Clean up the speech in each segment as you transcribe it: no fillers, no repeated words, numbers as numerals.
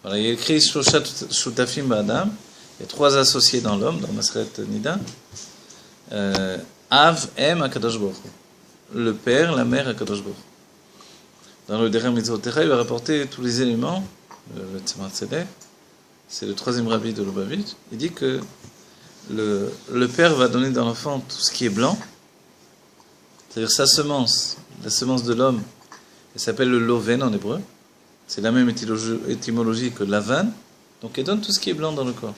Voilà, il y a écrit Shoshat Shutafim Ba'adam. Il y a 3 associés dans l'homme, dans Masret Nida. Av, Em, Akadosh Baruch Hu. Le père, la mère, Akadosh Baruch Hu. Dans le Derem Mitzvot Techa, il va rapporter tous les éléments. Le Tzemach Tzedek, c'est le 3e rabbi de Lubavitch. Il dit que le père va donner dans l'enfant tout ce qui est blanc, c'est-à-dire sa semence, la semence de l'homme, elle s'appelle le loven en hébreu. C'est la même étymologie que lavan. Donc elle donne tout ce qui est blanc dans le corps.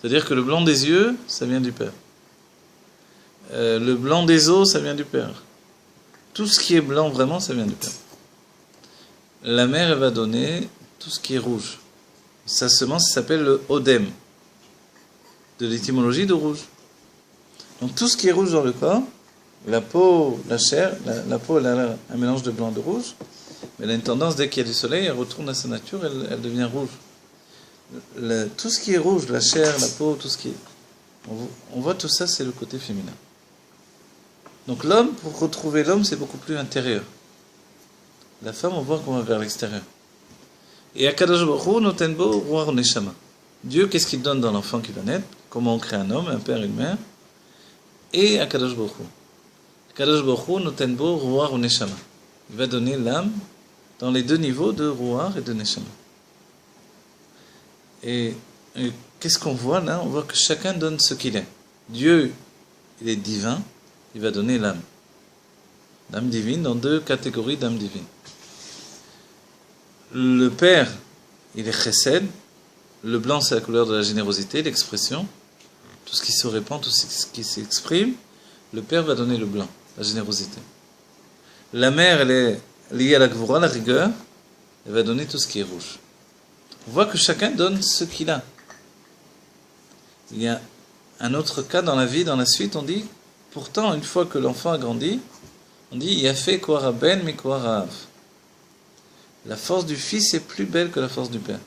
C'est-à-dire que le blanc des yeux, ça vient du père. Le blanc des os, ça vient du père. Tout ce qui est blanc vraiment, ça vient du père. La mère, elle va donner tout ce qui est rouge. Sa semence s'appelle le odem, de l'étymologie de rouge. Donc tout ce qui est rouge dans le corps, la peau, la chair, la peau elle a un mélange de blanc et de rouge, mais elle a une tendance, dès qu'il y a du soleil, elle retourne à sa nature, elle devient rouge. Tout ce qui est rouge, la chair, la peau, tout ce qui est... On voit tout ça, c'est le côté féminin. Donc l'homme, pour retrouver l'homme, c'est beaucoup plus intérieur. La femme, on voit qu'on va vers l'extérieur. Et Akadosh Baruch Hu noten bo ruach neshama. Dieu, qu'est-ce qu'il donne dans l'enfant qui va naître? Comment on crée un homme, un père et une mère? Et Akadosh Baruch Hu. Akadosh Baruch Hu noten bo ruach neshama. Il va donner l'âme dans les 2 niveaux de ruach et de neshama. Et qu'est-ce qu'on voit là? On voit que chacun donne ce qu'il est. Dieu, il est divin, il va donner l'âme. L'âme divine dans 2 catégories d'âme divine. Le père, il est chesed. Le blanc, c'est la couleur de la générosité, l'expression. Tout ce qui se répand, tout ce qui s'exprime. Le père va donner le blanc, la générosité. La mère, elle est liée à la gvura, la rigueur. Elle va donner tout ce qui est rouge. On voit que chacun donne ce qu'il a. Il y a un autre cas dans la vie, dans la suite, on dit, pourtant, une fois que l'enfant a grandi, on dit, Yafé Kohara Ben mi Kohara Av. La force du fils est plus belle que la force du père.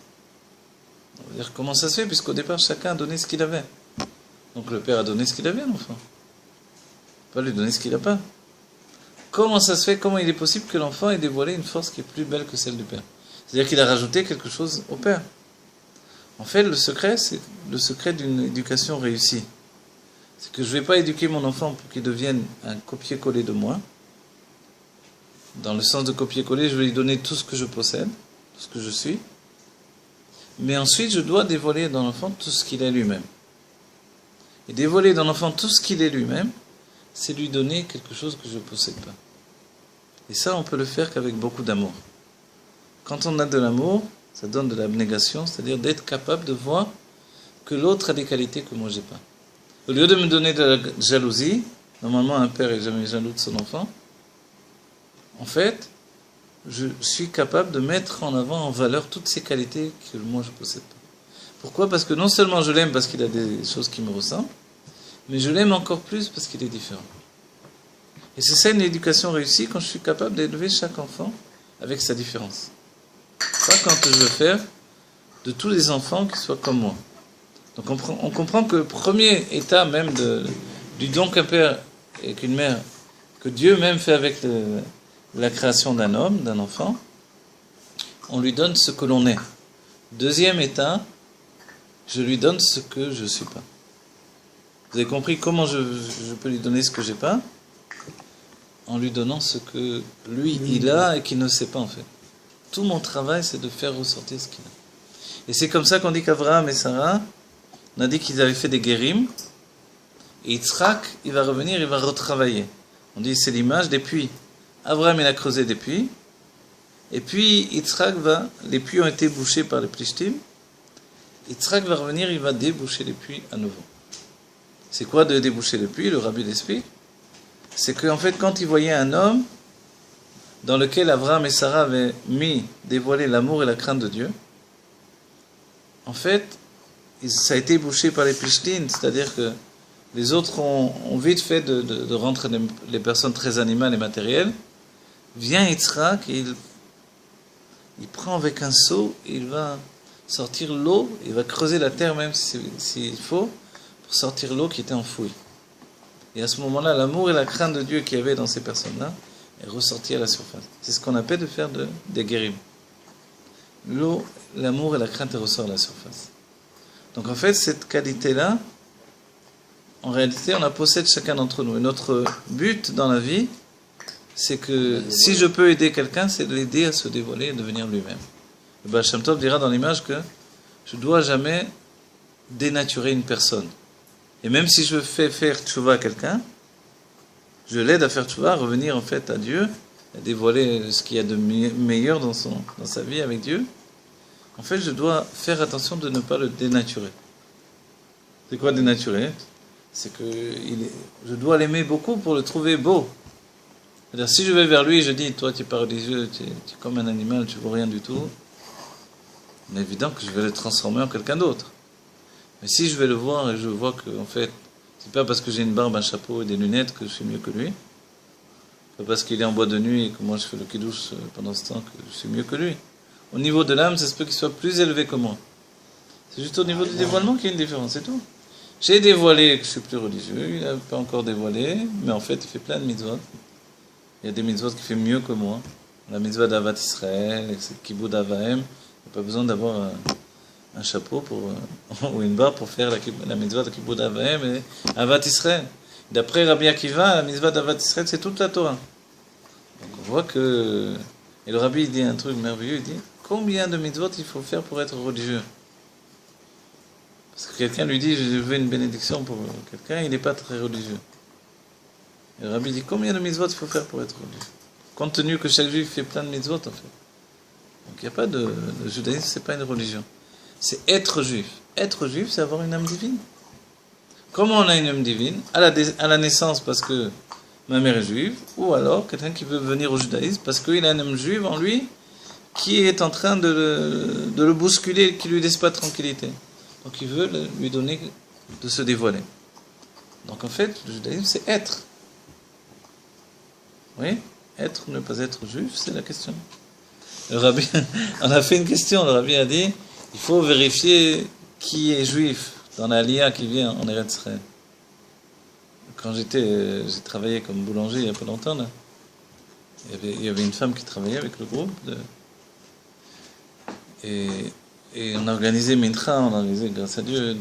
On va dire comment ça se fait, puisqu'au départ, chacun a donné ce qu'il avait. Donc le père a donné ce qu'il avait à l'enfant. Pas lui donner ce qu'il n'a pas. Comment ça se fait, comment il est possible que l'enfant ait dévoilé une force qui est plus belle que celle du père? C'est-à-dire qu'il a rajouté quelque chose au père. En fait, le secret, c'est le secret d'une éducation réussie. C'est que je ne vais pas éduquer mon enfant pour qu'il devienne un copier-coller de moi. Dans le sens de copier-coller, je vais lui donner tout ce que je possède, tout ce que je suis. Mais ensuite, je dois dévoiler dans l'enfant tout ce qu'il est lui-même. Et dévoiler dans l'enfant tout ce qu'il est lui-même, c'est lui donner quelque chose que je ne possède pas. Et ça, on peut le faire qu'avec beaucoup d'amour. Quand on a de l'amour, ça donne de l'abnégation, c'est-à-dire d'être capable de voir que l'autre a des qualités que moi j'ai pas. Au lieu de me donner de la jalousie, normalement un père n'est jamais jaloux de son enfant, en fait, je suis capable de mettre en avant, en valeur, toutes ces qualités que moi je ne possède pas. Pourquoi? Parce que non seulement je l'aime parce qu'il a des choses qui me ressemblent, mais je l'aime encore plus parce qu'il est différent. Et c'est ça une éducation réussie, quand je suis capable d'élever chaque enfant avec sa différence. Pas quand je veux faire de tous les enfants qui soient comme moi. Donc on comprend que le premier état même du don qu'un père et qu'une mère, que Dieu même fait avec la création d'un homme, d'un enfant, on lui donne ce que l'on est. Deuxième état, je lui donne ce que je ne suis pas. Vous avez compris comment je peux lui donner ce que je n'ai pas? En lui donnant ce que lui, il a et qu'il ne sait pas en fait. Tout mon travail, c'est de faire ressortir ce qu'il a. Et c'est comme ça qu'on dit qu'Abraham et Sarah, on a dit qu'ils avaient fait des guérim, et Yitzhak, il va revenir, il va retravailler. On dit c'est l'image des puits. Abraham, il a creusé des puits, et puis Yitzhak les puits ont été bouchés par les Plishtim, Yitzhak va revenir, il va déboucher les puits à nouveau. C'est quoi de déboucher les puits? Le rabbi l'explique. C'est qu'en fait, quand il voyait un homme dans lequel Abraham et Sarah avaient dévoilé l'amour et la crainte de Dieu, en fait, ça a été bouché par les Plishtim, c'est-à-dire que les autres ont vite fait de rendre les personnes très animales et matérielles. Vient Yitzhak et il prend avec un seau, il va sortir l'eau, il va creuser la terre même s'il faut, pour sortir l'eau qui était enfouie. Et à ce moment-là, l'amour et la crainte de Dieu qu'il y avait dans ces personnes-là est ressorti à la surface. C'est ce qu'on appelle de faire des guérim. l'eau, l'amour et la crainte ressortent à la surface. Donc en fait, cette qualité-là, en réalité, on la possède chacun d'entre nous. Et notre but dans la vie, c'est que si je peux aider quelqu'un, c'est de l'aider à se dévoiler et devenir lui-même. Le Baal Shem Tov dira dans l'image que je ne dois jamais dénaturer une personne. Et même si je fais faire tchouva à quelqu'un, je l'aide à faire tchouva, à revenir en fait à Dieu, à dévoiler ce qu'il y a de meilleur dans sa vie avec Dieu. En fait, je dois faire attention de ne pas le dénaturer. C'est quoi dénaturer? C'est que je dois l'aimer beaucoup pour le trouver beau. C'est-à-dire, si je vais vers lui et je dis, toi tu es pas religieux, tu es comme un animal, tu ne vaux rien du tout, il est évident que je vais le transformer en quelqu'un d'autre. Mais si je vais le voir et je vois que, en fait, c'est pas parce que j'ai une barbe, un chapeau et des lunettes que je suis mieux que lui, pas parce qu'il est en boîte de nuit et que moi je fais le kidouche pendant ce temps que je suis mieux que lui. Au niveau de l'âme, ça se peut qu'il soit plus élevé que moi. C'est juste au niveau du dévoilement qu'il y a une différence, c'est tout. J'ai dévoilé que je suis plus religieux, il n'a pas encore dévoilé, mais en fait il fait plein de mitzvot. Il y a des mitzvot qu'il fait mieux que moi. La mitzvah d'Avat Israël, c'est Kibboud Avahem. Il n'y a pas besoin d'avoir un chapeau ou une barbe pour faire la mitzvah de Kibboud Avahem et Avat Israël. D'après Rabbi Akiva, la mitzvah d'Avat Israël, c'est toute la Torah. Donc on voit que... Et le Rabbi dit un truc merveilleux, il dit combien de mitzvot il faut faire pour être religieux? Parce que quelqu'un lui dit je veux une bénédiction pour quelqu'un, il n'est pas très religieux. Et le Rabbi dit combien de mitzvot il faut faire pour être religieux? Compte tenu que chaque juif fait plein de mitzvot en fait. Donc il n'y a pas de... Le judaïsme, c'est pas une religion. C'est être juif. Être juif, c'est avoir une âme divine. Comment on a une âme divine? À la naissance, parce que ma mère est juive, ou alors quelqu'un qui veut venir au judaïsme parce qu'il a une âme juive en lui qui est en train de le bousculer, qui lui laisse pas de tranquillité. Donc il veut lui donner de se dévoiler. Donc en fait, le judaïsme, c'est être. Oui, être ou ne pas être juif, c'est la question. Le rabbi, on a fait une question, le rabbi a dit, il faut vérifier qui est juif dans la Aliyah qui vient en Eretz Israël. Quand j'ai travaillé comme boulanger il y a pas longtemps, là, il y avait une femme qui travaillait avec le groupe, et on a organisé Mincha, on a organisé, grâce à Dieu,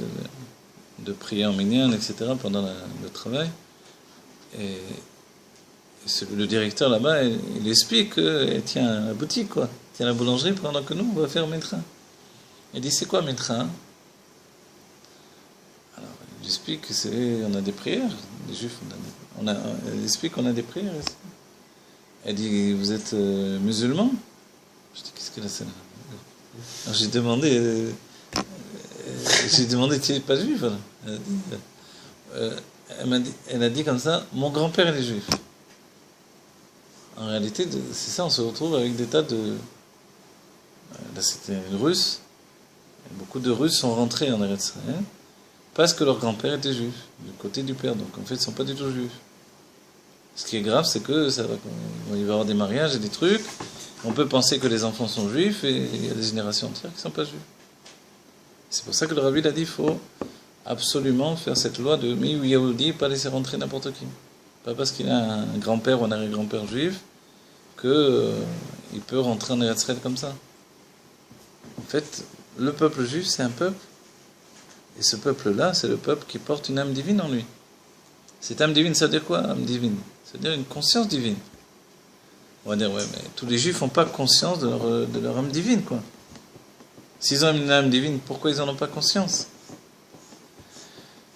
de prier en minyan, etc., pendant le travail. Et le directeur là-bas, il explique qu'elle tient la boutique, quoi. Elle tient la boulangerie pendant que nous, on va faire Mincha. Il dit, c'est quoi Mincha? Alors, il explique on a des prières, les juifs, elle explique qu'on a des prières ici. Elle dit, vous êtes musulman? Je dis, qu'est-ce qu'elle a ça? Alors j'ai demandé, tu n'es pas juif? Elle a dit comme ça, mon grand-père est juif. En réalité, c'est ça, on se retrouve avec des tas de... Là, c'était une Russe. Et beaucoup de Russes sont rentrés en Eretz Israël parce que leur grand-père était juif, du côté du père. Donc, en fait, ils ne sont pas du tout juifs. Ce qui est grave, c'est que il va y avoir des mariages et des trucs. On peut penser que les enfants sont juifs et il y a des générations entières qui ne sont pas juifs. C'est pour ça que le Rabbi a dit qu'il faut absolument faire cette loi de Miou Yahoudi, pas laisser rentrer n'importe qui. Pas parce qu'il a un grand-père ou un arrière-grand-père juif qu'il peut rentrer en Eretz Israël comme ça. En fait, le peuple juif, c'est un peuple. Et ce peuple-là, c'est le peuple qui porte une âme divine en lui. Cette âme divine, ça veut dire quoi, âme divine? Ça veut dire une conscience divine. On va dire, ouais, mais tous les juifs n'ont pas conscience de leur âme divine, quoi. S'ils ont une âme divine, pourquoi ils n'en ont pas conscience?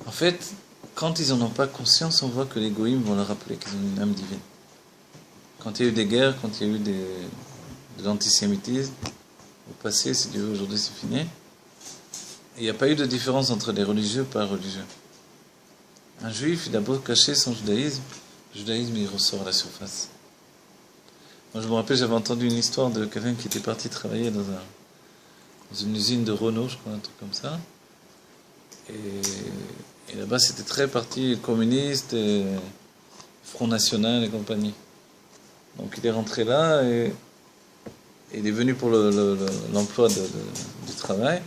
En fait, quand ils n'en ont pas conscience, on voit que les goïms vont leur rappeler qu'ils ont une âme divine. Quand il y a eu des guerres, quand il y a eu de l'antisémitisme, au passé, c'est Dieu, aujourd'hui c'est fini, il n'y a pas eu de différence entre les religieux et pas religieux. Un juif, il a beau cacher son judaïsme, le judaïsme il ressort à la surface. Moi je me rappelle, j'avais entendu une histoire de quelqu'un qui était parti travailler dans une usine de Renault, je crois, un truc comme ça. Et là-bas, c'était très parti communiste, et Front National et compagnie. Donc il est rentré là et il est venu pour l'emploi du travail.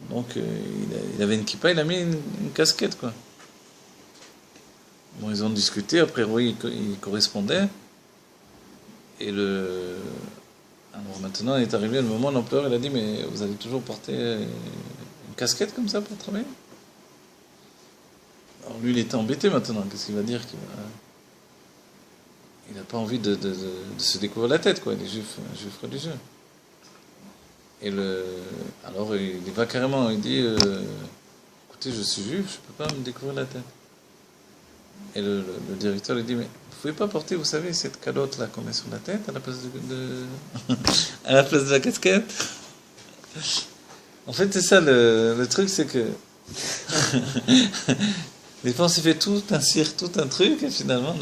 Donc il avait une kippa, il a mis une casquette, quoi. Bon, ils ont discuté, après oui, il correspondait. Et Alors maintenant, il est arrivé le moment, l'empereur, il a dit, mais vous allez toujours porter une casquette comme ça pour travailler? Alors lui, il était embêté maintenant. Qu'est-ce qu'il va dire il n'a pas envie de se découvrir la tête, quoi. Il est juif religieux. Alors il va carrément, il dit, écoutez, je suis juif, je peux pas me découvrir la tête. Et le directeur lui dit, mais vous pouvez pas porter, vous savez, cette calotte là qu'on met sur la tête à la place à la place de la casquette. En fait, c'est ça le truc, c'est que des fois on s'est fait tout un cirque, tout un truc, et finalement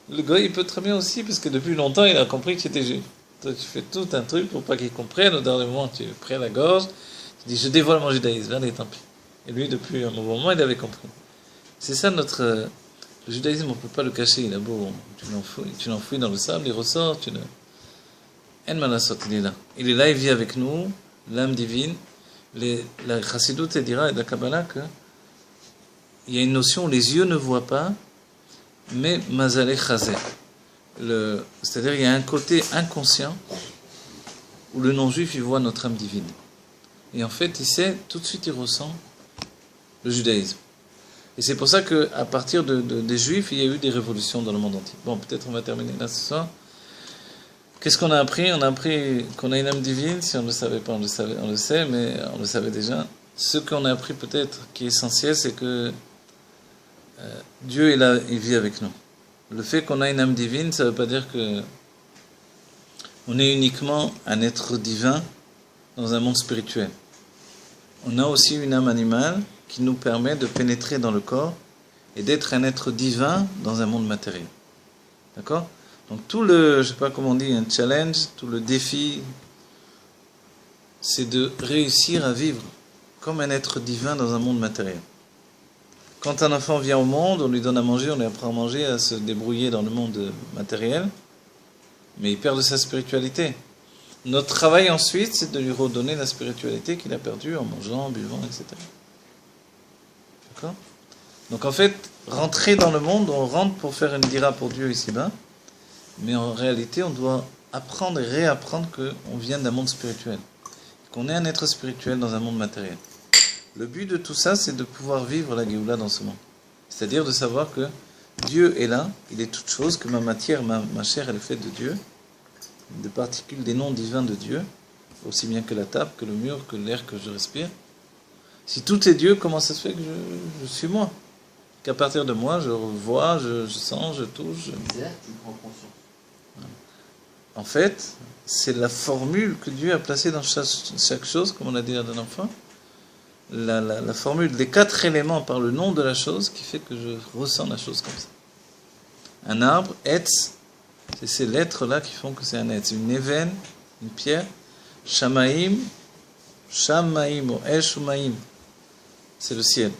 le gars il peut très bien aussi, parce que depuis longtemps il a compris que tu étais juif. Toi tu fais tout un truc pour pas qu'il comprenne, au dernier moment tu es prêt à la gorge, tu dis je dévoile mon judaïsme, allez tant pis. Et lui depuis un moment il avait compris. C'est ça le judaïsme, on peut pas le cacher, il a beau, tu l'enfouis dans le sable, il ressort, En Manasot, il est là. Il est là, il vit avec nous, l'âme divine. La Chassidut dira et la Kabbalah qu'il y a une notion où les yeux ne voient pas, mais Mazaleh Chazé. C'est-à-dire il y a un côté inconscient où le non-juif il voit notre âme divine. Et en fait, il sait, tout de suite il ressent le judaïsme. Et c'est pour ça qu'à partir des juifs, il y a eu des révolutions dans le monde entier. Bon, peut-être on va terminer là ce soir. Qu'est-ce qu'on a appris? On a appris qu'on a une âme divine. Si on ne le savait pas, on le sait, mais on le savait déjà. Ce qu'on a appris peut-être qui est essentiel, c'est que Dieu est là, il vit avec nous. Le fait qu'on a une âme divine, ça ne veut pas dire que on est uniquement un être divin dans un monde spirituel. On a aussi une âme animale qui nous permet de pénétrer dans le corps et d'être un être divin dans un monde matériel. D'accord? Donc je sais pas comment on dit, un challenge, tout le défi, c'est de réussir à vivre comme un être divin dans un monde matériel. Quand un enfant vient au monde, on lui donne à manger, on lui apprend à manger, à se débrouiller dans le monde matériel, mais il perd de sa spiritualité. Notre travail ensuite, c'est de lui redonner la spiritualité qu'il a perdue en mangeant, en buvant, etc. D'accord? Donc en fait, rentrer dans le monde, on rentre pour faire une dira pour Dieu ici-bas, mais en réalité, on doit apprendre et réapprendre qu'on vient d'un monde spirituel, qu'on est un être spirituel dans un monde matériel. Le but de tout ça, c'est de pouvoir vivre la Géoula dans ce monde. C'est-à-dire de savoir que Dieu est là, il est toute chose, que ma matière, ma chair, elle est faite de Dieu, de particules des noms divins de Dieu, aussi bien que la table, que le mur, que l'air que je respire. Si tout est Dieu, comment ça se fait que je suis moi? Qu'à partir de moi, je vois, je sens, je touche. C'est là que tu prends conscience. En fait, c'est la formule que Dieu a placée dans chaque chose, comme on a dit la dernière fois. La formule des 4 éléments par le nom de la chose qui fait que je ressens la chose comme ça. Un arbre, etz, c'est ces lettres-là qui font que c'est un etz. Une even, une pierre, shamaim, ou esh ou maim, c'est le ciel.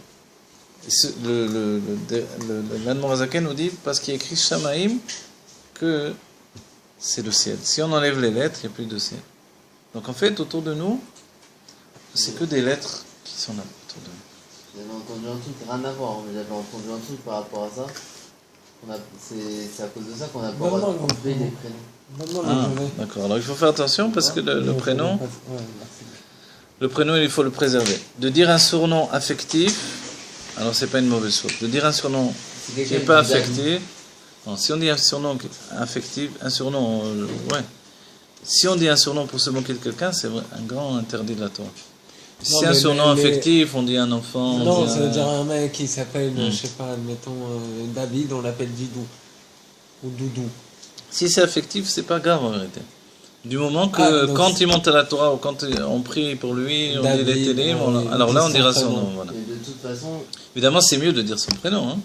L'Admorazaken nous dit, parce qu'il y a écrit shamaim, que c'est le ciel. Si on enlève les lettres, il n'y a plus de ciel. Donc en fait, autour de nous, c'est que des lettres qui sont là autour de nous. J'avais entendu un truc, rien à voir, mais j'avais entendu un truc par rapport à ça. C'est à cause de ça qu'on a pas le droit de trouver des prénoms. D'accord. Alors il faut faire attention parce que le prénom, il faut le préserver. De dire un surnom affectif, alors c'est pas une mauvaise chose. De dire un surnom qui n'est pas affectif, non, si on dit un surnom affectif, un surnom, ouais. Si on dit un surnom pour se moquer de quelqu'un, c'est un grand interdit de la Torah. Si c'est un surnom affectif, on dit un enfant. Non, ça veut dire un mec qui s'appelle, je sais pas, admettons, David, on l'appelle Didou. Ou Doudou. Si c'est affectif, c'est pas grave en vérité. Du moment que quand il monte à la Torah ou quand on prie pour lui, on dit les télim, alors là on dira son nom. Voilà. Et de toute façon. Évidemment, c'est mieux de dire son prénom. Hein.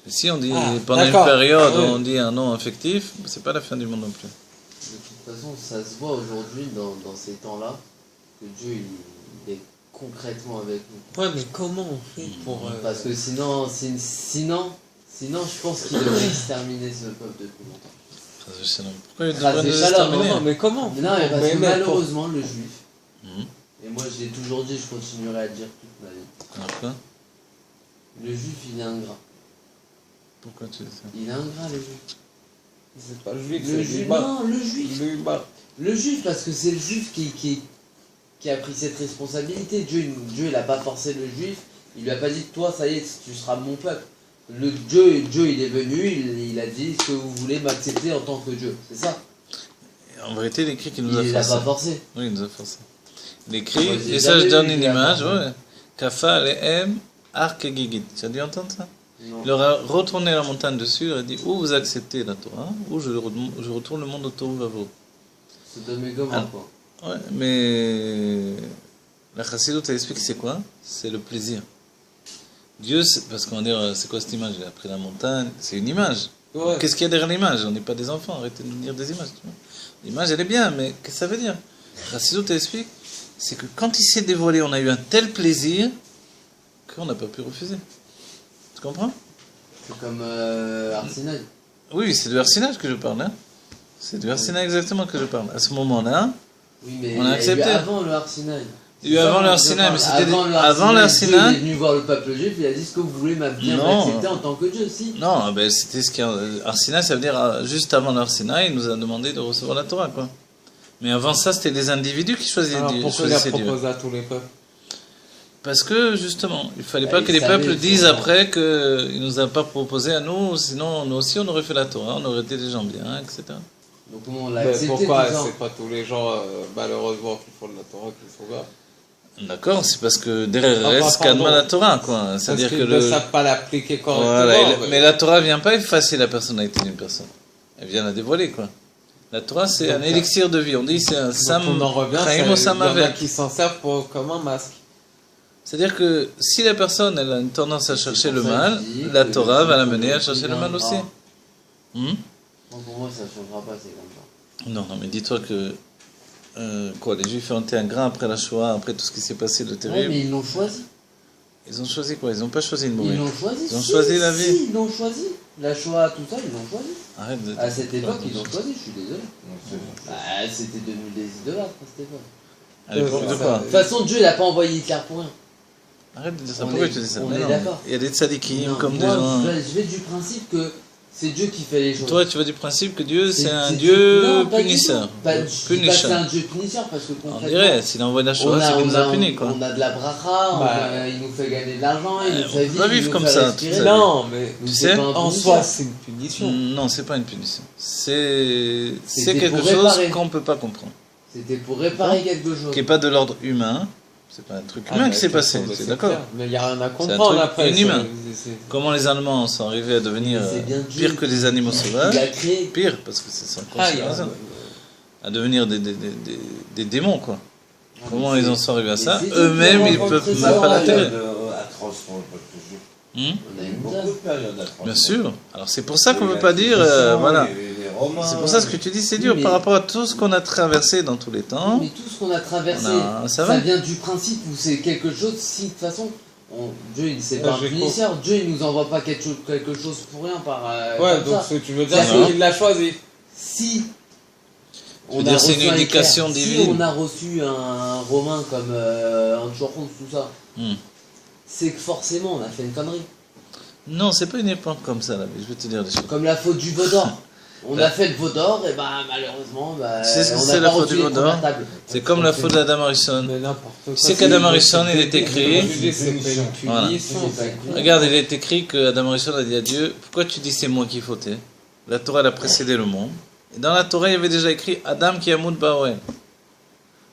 Mais si on dit pendant une période on dit un nom affectif, c'est pas la fin du monde non plus. De toute façon, ça se voit aujourd'hui dans ces temps-là que Dieu il est concrètement avec nous. Ouais, mais comment on fait pour. Parce que sinon, je pense qu'il devrait exterminer ce peuple depuis longtemps. Pourquoi il devrait le exterminer? Non, mais comment? Non, mais parce que malheureusement, le juif, et moi je l'ai toujours dit, je continuerai à le dire toute ma vie. Pourquoi? Le juif, il est ingrat. Pourquoi tu dis ça? Il est ingrat, le juif. C'est pas le juif, Le juif, non, le juif. Le juif, parce que c'est le juif qui a pris cette responsabilité. Dieu, il n'a pas forcé le juif. Il lui a pas dit, toi, ça y est, tu seras mon peuple. Dieu, il est venu, il a dit, est-ce que vous voulez m'accepter en tant que Dieu? C'est ça. En vérité, il écrit qu'il nous a Il forcé. l'a pas forcé. Oui, il nous a forcé. Il écrit, Moi, j'ai et ça je jamais donne vu une qu'il a image, forcé. ouais. Kafa lehem ark et gigit. Tu as dû entendre ça? Non. Il leur a retourné la montagne dessus, il leur a dit, ou vous acceptez la Torah, ou je retourne le monde autour de vous. C'est de mes gommes, quoi. Ouais, mais la Chassidut, elle explique c'est quoi? C'est le plaisir. Dieu, parce qu'on va dire, c'est quoi cette image? Il a pris la montagne, c'est une image. Ouais. Qu'est-ce qu'il y a derrière l'image? On n'est pas des enfants, arrêtez de nous dire des images. Tu vois. L'image, elle est bien, mais qu'est-ce que ça veut dire? La Chassidut, elle explique, c'est que quand il s'est dévoilé, on a eu un tel plaisir qu'on n'a pas pu refuser. Tu comprends? C'est comme Arsinaï. Oui, c'est de Arsinaï que je parle. Hein. C'est de Arsinaï exactement que je parle. À ce moment-là, Oui, mais on a accepté. il y a eu avant le Arsinaï. il y a eu avant le Arsinaï, mais c'était avant le le Dieu il est Arsinaï. venu voir le peuple juif, il a dit, est-ce que vous voulez bien Non. m'accepter en tant que Dieu? Si. Non, ben c'était ce qui Arsinaï, ça veut dire juste avant l'Arsinaï, il nous a demandé de recevoir la Torah, quoi. Mais avant ça, c'était les individus qui choisissaient Alors Dieu. pourquoi il a choisissaient Dieu. proposé à tous les peuples? Parce que justement, il fallait Ah, pas il que les savait, peuples il disent faut- après qu'il nous a pas proposé à nous, sinon nous aussi on aurait fait la Torah, on aurait été des gens bien, etc. Donc comment on l'a Mais accepté pourquoi tout ça? c'est pas tous les gens, malheureusement, qui font de la Torah qui sont là? D'accord, c'est parce que derrière Ah, reste pardon. Kadma la Torah, quoi. Parce C'est-à-dire que qu'ils ne savent pas l'appliquer correctement. Voilà, mais la Torah vient pas effacer la personnalité d'une personne. Elle vient la dévoiler, quoi. La Torah, c'est un Donc, élixir de vie. On dit c'est un Donc, sam, on en revient, chaim il ou y en a samavel. qui s'en servent comme un masque. C'est-à-dire que si la personne elle a une tendance à chercher le pour ça mal, qu'il dit la que Torah le va juif, l'amener à on chercher le deviendra. mal aussi. Hmm? Bon, pour moi, ça ne changera pas, c'est comme ça. Non, non, mais dis-toi que quoi, les Juifs ont été ingrats après la Shoah, après tout ce qui s'est passé de Ouais, terrible. mais ils l'ont choisi. Ils ont choisi quoi? Ils n'ont pas choisi de Ils mourir. l'ont choisi. Ils ont Si, choisi la vie. Si, ils l'ont choisi. La Shoah, tout ça, ils l'ont choisi. Arrête de. À cette époque, ils l'ont Pardon. choisi, je suis désolé. Bah, c'était devenu des idolâtres à cette époque. À l'époque de Ça, quoi? De toute façon, Dieu, il n'a pas envoyé Hitler pour rien. Arrête de dire ça. On Pourquoi est- tu dis ça? on Mais est non, d'accord. il y a des tzadikim Non, comme des moi, gens. je vais du principe que c'est Dieu qui fait les choses. Toi, tu vas du principe que Dieu, c'est un c'est Dieu non, pas du punisseur. tout. Je dis pas que c'est Punisseur. un Dieu punisseur parce que On concrètement, dirait, s'il a envoyé la Shoah, c'est qu'il nous a punis, quoi. on a de la bracha, Bah, il nous fait gagner de l'argent, il nous on fait peut vivre, pas vivre il nous comme fait ça, respirer. toute sa vie. Non, mais Mais sais, c'est pas un en punisseur. soi, c'est une punition. Non, c'est pas une punition. C'est C'était quelque pour chose réparer. qu'on peut pas comprendre. C'était pour réparer quelque chose. Qui n'est pas de l'ordre humain. C'est pas un truc Ah, humain mais qui s'est de toute passé, façon, c'est c'est d'accord. clair. Mais il n'y a rien à truc comprendre après. inhumain. c'est- Comment les Allemands sont arrivés à devenir Mais c'est bien Dieu pire que des animaux Il sauvages, a créé. pire, parce que c'est sans Ah, il y a- considération, à devenir des démons, quoi. Comment ils en sont arrivés à Mais ça? c'est Dieu Eux-mêmes, qui a ils rencontré peuvent ça. même pas l'atterrir. Atroce, on peut toujours. Hmm? On a Il y a eu une beaucoup date. de périodes atroces. Bien sûr. Alors c'est pour ça qu'on Il y a ne eu peut pas dire, l'Inquisition, voilà. il y a eu les Romains. C'est pour ça ce que tu dis, c'est dur Oui, mais- par rapport à tout ce qu'on a traversé dans tous les temps. Mais tout ce qu'on a traversé, ça ça va. vient du principe où c'est quelque chose, si de toute façon, Dieu, c'est Ouais, pas un j'ai punisseur, Dieu il nous envoie pas quelque chose pour rien par. Ouais, comme donc ça. ce que tu veux dire, Ça, c'est c'est- qu'il l'a choisi. Si veux dire, c'est reçu une un éducation éclair, divine. Si on a reçu un romain comme un Chorons, tout ça, Hmm. c'est que forcément on a fait une connerie. Non, c'est pas une époque comme ça, là, mais je vais te dire des choses. Comme la faute du veau d'or. On Là- a fait le veau d'or, et bah malheureusement, bah, Tu sais ce que on c'est n'a la pas faute reçu du les veau d'or? convertables. C'est comme la faute d'Adam Harrison. Mais n'importe quoi. Tu sais qu'Adam Harrison, il est écrit. Je dis, c'est pas une Voilà. punition. C'est pas une Regarde, il est écrit que Adam Harrison a dit à Dieu, pourquoi tu dis c'est moi qui ai fauté? La Torah elle a précédé le monde. Et dans la Torah, il y avait déjà écrit Adam qui amoud Baoel.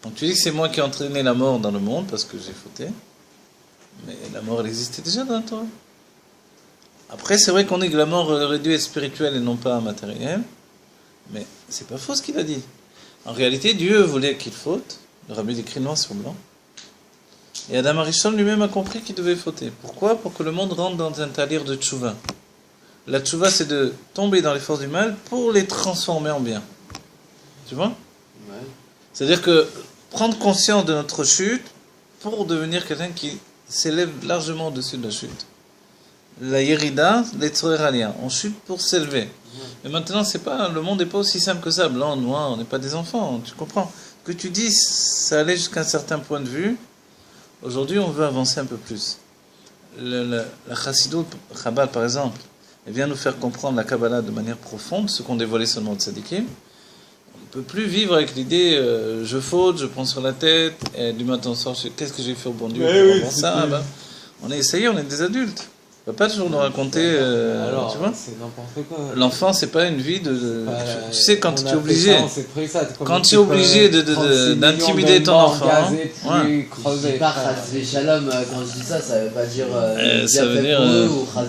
Donc tu dis que c'est moi qui ai entraîné la mort dans le monde parce que j'ai fauté. Mais la mort, elle existait déjà dans la Torah. Après, c'est vrai qu'on dit que la mort aurait dû être spirituelle et non pas matérielle. Mais c'est pas faux ce qu'il a dit. En réalité, Dieu voulait qu'il faute. Le rabbi écrit noir sur blanc. Et Adam Harrison lui-même a compris qu'il devait fauter. Pourquoi? Pour que le monde rentre dans un talir de tchouva. La tchouva, c'est de tomber dans les forces du mal pour les transformer en bien. Tu vois? Ouais. C'est-à-dire que prendre conscience de notre chute pour devenir quelqu'un qui s'élève largement au-dessus de la chute. La Yerida, l'Etzoreralien. On chute pour s'élever. Mais maintenant, c'est pas, le monde n'est pas aussi simple que ça. Blanc, noir, on n'est pas des enfants. Tu comprends? Ce que tu dis, ça allait jusqu'à un certain point de vue. Aujourd'hui, on veut avancer un peu plus. La Chassidut, Chabad par exemple, elle vient nous faire comprendre la Kabbalah de manière profonde, ce qu'on dévoilait seulement de Tzadikim. peut plus vivre avec l'idée je faute, je prends sur la tête, et du matin au soir, qu'est-ce que j'ai fait au bon Dieu pour avoir ça ben, ça y est, on est des adultes. On va pas toujours nous raconter, Alors, tu vois. c'est n'importe quoi. L'enfant, c'est pas une vie de. Tu sais, quand tu es obligé. Quand tu es tu obligé d'intimider ton enfant. C'est pas Chazvé Shalom, quand je dis ça, ça veut pas dire. Ça veut dire.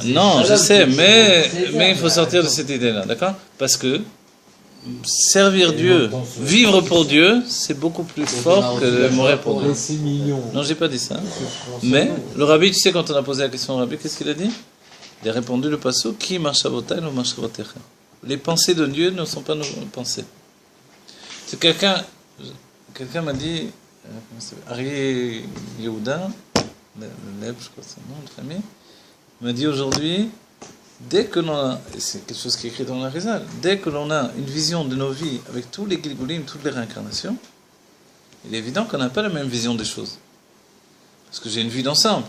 Non, je sais, mais il faut sortir de cette idée-là, d'accord? Parce que servir Dieu, vivre pour Dieu, c'est beaucoup plus fort que mourir pour Dieu. 6 millions. Non, j'ai pas dit ça. Mais le rabbi, tu sais, quand on a posé la question au rabbi, qu'est-ce qu'il a dit? Il a répondu le passo qui marche à votail ou marche à votail. Les pensées de Dieu ne sont pas nos pensées. C'est quelqu'un m'a dit, Arié Yehuda, le Leb, je crois que c'est le nom de famille, m'a dit aujourd'hui, dès que l'on a, et c'est quelque chose qui est écrit dans la Rizal, dès que l'on a une vision de nos vies avec tous les Gilgulim, toutes les réincarnations, il est évident qu'on n'a pas la même vision des choses. Parce que j'ai une vie d'ensemble.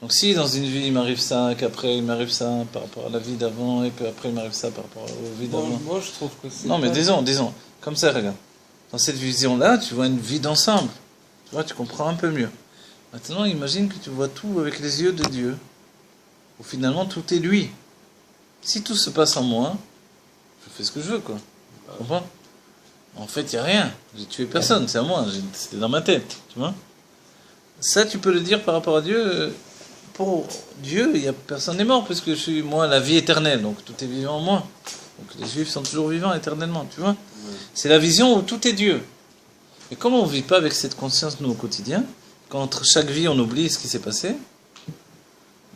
Donc si dans une vie il m'arrive ça, qu'après il m'arrive ça par rapport à la vie d'avant, et qu'après il m'arrive ça par rapport aux vies d'avant. Moi je trouve que c'est. Non mais disons, comme ça, regarde. Dans cette vision-là, tu vois une vie d'ensemble. Tu vois, tu comprends un peu mieux. Maintenant, imagine que tu vois tout avec les yeux de Dieu. Où finalement tout est lui. Si tout se passe en moi, je fais ce que je veux, quoi. Tu comprends? En fait, il n'y a rien. J'ai tué personne, c'est à moi. C'était dans ma tête, tu vois. Ça, tu peux le dire par rapport à Dieu. Pour Dieu, personne n'est mort, puisque je suis, moi, la vie éternelle. Donc tout est vivant en moi. Donc les Juifs sont toujours vivants éternellement, tu vois. C'est la vision où tout est Dieu. Et comment on ne vit pas avec cette conscience, nous, au quotidien, quand entre chaque vie, on oublie ce qui s'est passé.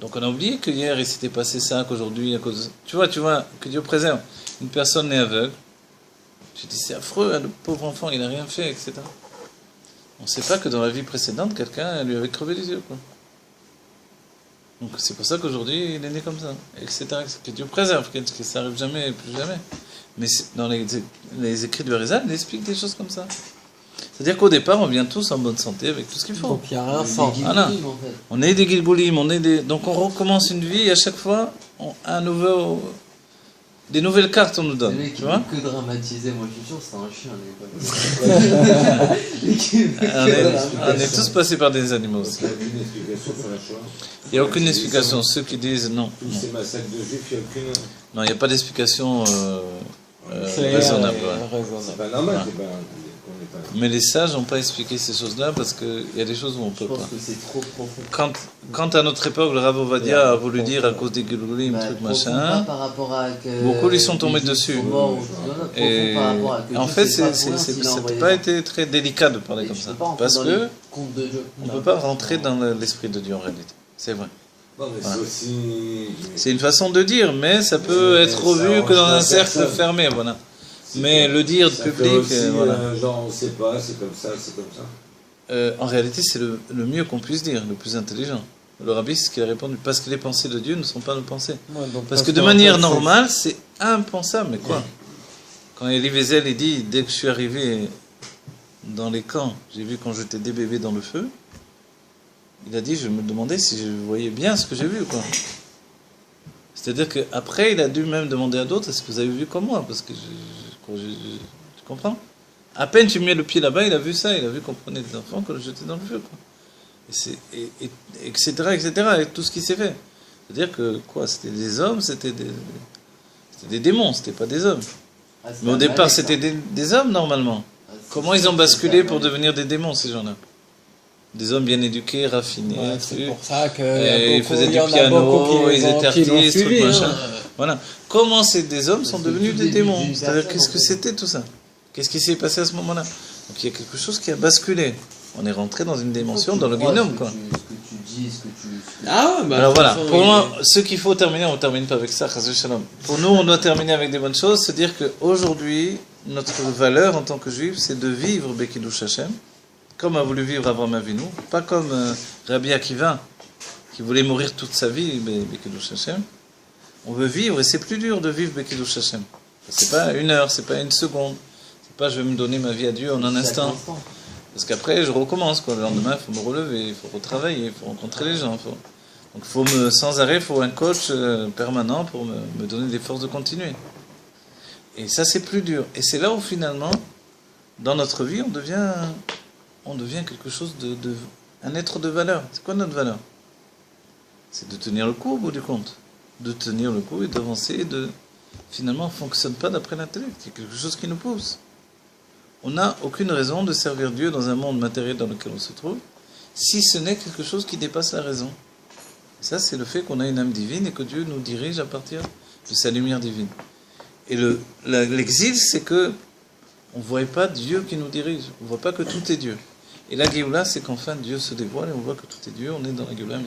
Donc on a oublié que hier, il s'était passé ça, qu'aujourd'hui, à cause... Tu vois, que Dieu préserve. Une personne née aveugle. Je dis, c'est affreux, hein, le pauvre enfant, il n'a rien fait, etc. On ne sait pas que dans la vie précédente, quelqu'un lui avait crevé les yeux, quoi. Donc c'est pour ça qu'aujourd'hui, il est né comme ça, etc. Que Dieu préserve, que ça n'arrive jamais et plus jamais. Mais dans les écrits du Harizal, il explique des choses comme ça. C'est-à-dire qu'au départ, on vient tous en bonne santé avec tout ce qu'il faut. Donc il n'y a rien sans. Voilà. On est des Gilboulim, donc on recommence une vie et à chaque fois, des nouvelles cartes on nous donne. Les mecs, tu vois, que dramatiser, moi je suis sûr que c'est un chien. on est tous passés par des animaux aussi. Il n'y a aucune explication sur la Shoah. Il n'y a aucune explication. Ceux qui disent non. Tous ces massacres de juifs, il n'y a aucune. Non, il n'y a pas d'explication raisonnable. C'est pas normal, Ouais. c'est pas. Mais les sages n'ont pas expliqué ces choses-là parce qu'il y a des choses où on ne Je peut pense pas. que c'est trop profond. Quand à notre époque, le Rav Ovadia a voulu dire à cause des Gilgulim, truc machin, Par rapport à beaucoup lui sont tombés dessus. Et en fait, ça n'a pas été très délicat de parler comme ça. Parce que on ne peut pas rentrer dans l'esprit de Dieu en réalité. C'est vrai. Non, mais Voilà. c'est aussi. C'est une façon de dire, mais ça peut être revu que dans un cercle fermé. Voilà. Mais le dire Ça fait public, aussi, voilà. genre, on ne sait pas, c'est comme ça, c'est comme ça. En réalité, c'est le mieux qu'on puisse dire, le plus intelligent. Le rabbi, c'est ce qu'il a répondu. Parce que les pensées de Dieu ne sont pas nos pensées. Ouais, donc, Parce que de manière normale, c'est impensable. Mais quoi? Quand Elie Wiesel, il dit, dès que je suis arrivé dans les camps, j'ai vu qu'on jetait des bébés dans le feu, il a dit, je me demandais si je voyais bien ce que j'ai vu, quoi. C'est-à-dire qu'après, il a dû même demander à d'autres, est-ce que vous avez vu comme moi? Parce que tu comprends? À peine tu mets le pied là-bas, il a vu ça, il a vu qu'on prenait des enfants, qu'on les jetait dans le feu, quoi. Etc., etc., et tout ce qui s'est fait. C'est-à-dire que, quoi, c'était des hommes, c'était des démons, c'était pas des hommes. Mais au départ, c'était des hommes, normalement. Comment ils ont basculé pour devenir des démons, ces gens-là? Des hommes bien éduqués, raffinés, Ouais, c'est trucs. pour ça Ils faisaient du piano, ils étaient artistes, trucs, machin. Voilà. Comment ces des hommes sont devenus des démons? C'est-à-dire, qu'est-ce que c'était tout ça? Qu'est-ce qui s'est passé à ce moment-là? Donc il y a quelque chose qui a basculé. On est rentré dans une dimension, dans le gnome, quoi. Ce que tu dis, ce que tu. Ah ouais, bah. Alors voilà, de toute façon, pour oui. moi, ce qu'il faut terminer, on ne termine pas avec ça, Chazé Shalom. Pour nous, on doit terminer avec des bonnes choses, se dire qu'aujourd'hui, notre valeur en tant que juif, c'est de vivre Bekidush Hashem, comme a voulu vivre Avraham Avinu, pas comme Rabbi Akiva, qui voulait mourir toute sa vie, Bekidush Hashem. On veut vivre, et c'est plus dur de vivre Bekidush Hashem. C'est pas une heure, c'est pas une seconde, c'est pas je vais me donner ma vie à Dieu en un instant. Parce qu'après, je recommence, quoi. Le lendemain, il faut me relever, il faut retravailler, il faut rencontrer les gens. Donc, sans arrêt, il faut un coach permanent pour me donner des forces de continuer. Et ça, c'est plus dur. Et c'est là où finalement, dans notre vie, on devient quelque chose un être de valeur. C'est quoi notre valeur? C'est de tenir le coup au bout du compte. De tenir le coup et d'avancer et finalement, on ne fonctionne pas d'après l'intellect. Il y a quelque chose qui nous pousse. On n'a aucune raison de servir Dieu dans un monde matériel dans lequel on se trouve, si ce n'est quelque chose qui dépasse la raison. Et ça, c'est le fait qu'on a une âme divine et que Dieu nous dirige à partir de sa lumière divine. Et l'exil, c'est que on ne voit pas Dieu qui nous dirige. On ne voit pas que tout est Dieu. Et la Géoula, c'est qu'enfin Dieu se dévoile et on voit que tout est Dieu. On est dans la Géoula, mais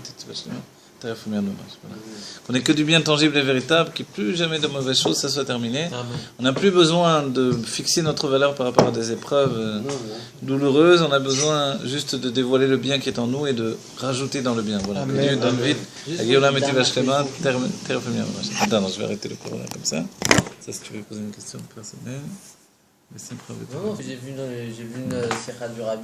qu'on n'ait que du bien tangible et véritable, qu'il n'y ait plus jamais de mauvaises choses, ça soit terminé. Amen. On n'a plus besoin de fixer notre valeur par rapport à des épreuves douloureuses. On a besoin juste de dévoiler le bien qui est en nous et de rajouter dans le bien. Voilà. Que Dieu donne vite. La Géoula, mais tu vas Attends, je vais arrêter le cours là comme ça. Ça, si tu veux poser une question personnelle. Non, j'ai vu une Sierra du Rabia.